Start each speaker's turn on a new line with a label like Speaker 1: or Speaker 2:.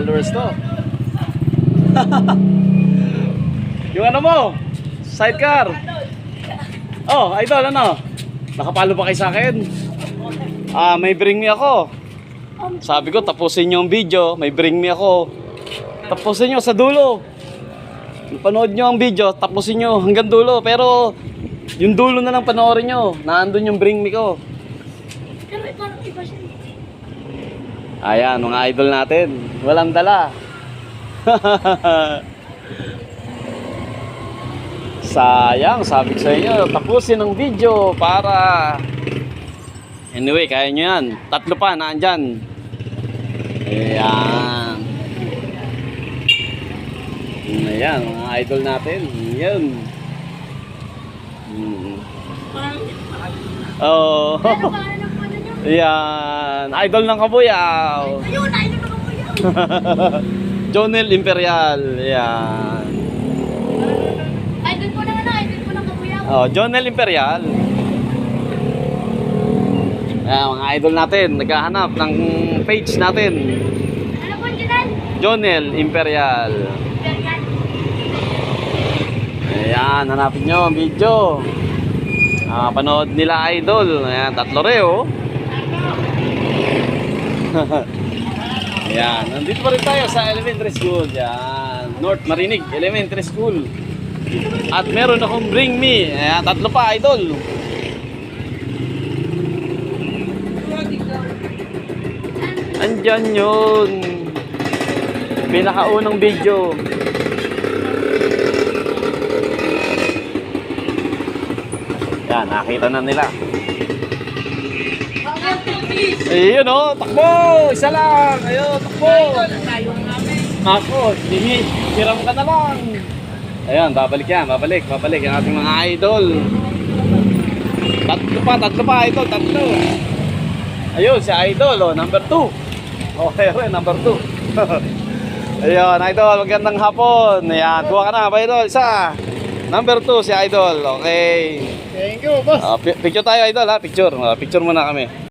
Speaker 1: followers to. Yung ano mo? Sidecar. Oh, idol, ano? Nakapalo pa kayo sa akin? May bring me ako. Sabi ko, tapusin nyo ang video. May bring me ako. Tapusin nyo sa dulo. Panood nyo ang video, tapusin nyo hanggang dulo. Pero, yung dulo na lang panoorin nyo. Naandun yung bring me ko. Ayan, mga idol natin. Walang dala. Sayang, sabi ko sa inyo, tapusin ang video para... Anyway, kaya nyo yan. 3 pa, naandyan. Ayan. Ayan, mga idol natin. Ayan. Oh. Ayan, idol ng Kabuyaw.
Speaker 2: Ayun, idol ng Kabuyaw.
Speaker 1: Jonel Imperial. Ayan.
Speaker 2: Idol po ng Kabuyaw.
Speaker 1: Oh, Jonel Imperial. Ayan, mga idol natin, naghahanap ng page natin.
Speaker 2: Ano po, Jonel?
Speaker 1: Jonel Imperial. Ayan, hanapin nyo ang video. Panood nila idol. Ayan, 3 reo. Ayan, nandito pa rin tayo sa elementary school. Ayan, North Marinig Elementary School. At meron akong bring me. Ayan, 3 pa idol. Andyan yun. Pinakaunang video. Yan, nakita na nila. Ayun o, takbo! Isa lang! Ayun, takbo! Ako, hiram ka na lang. Ayun, babalik yan, babalik ang ating mga idol. 3 pa, idol, 3. Ayun, si idol, oh, number 2. Okay, number 2. Ayun, idol, magandang hapon. Ayan, kuha ka na, idol, isa. Number 2, si idol, okay.
Speaker 3: Thank you, boss.
Speaker 1: Picture tayo, idol, ha? Picture muna kami.